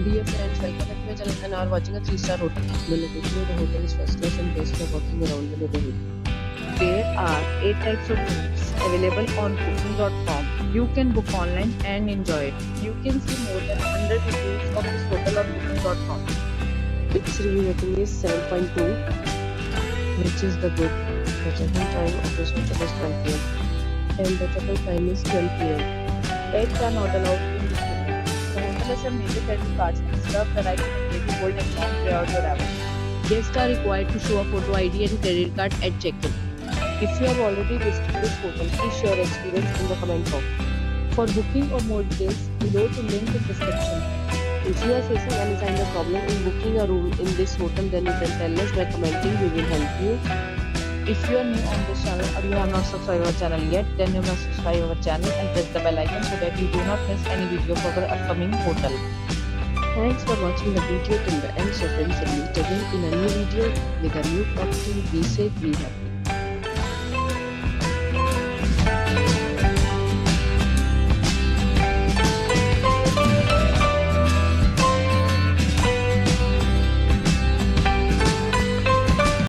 Dear friends, welcome back to my channel and are watching a 3-star hotel. The location of the hotel is first class and guests are walking around the neighborhood. There are 8 types of rooms available on booking.com. You can book online and enjoy it. You can see more than 100 reviews of this hotel on booking.com. Its review rating is 7.2, which is the good. The check-in time of this hotel is 12 p.m. and the check-out time is 12 p.m. Pets are not allowed in this hotel. The hotel has some major credit cards and reserve the right to temporarily hold an amount prior to arrival. Guests are required to show a photo ID and credit card at check-in. If you have already visited this hotel, please share your experience in the comment box. For booking or more details, below the link in description. If you are facing any kind of problem in booking a room in this hotel, then you can tell us by commenting. We will help you. If you are new on this channel or you have not subscribed our channel yet, then you must subscribe our channel and press the bell icon so that you do not miss any video for our upcoming hotel. Thanks for watching the video till the end. So friends, we'll meet again in a new video with a new property. Be safe, be happy.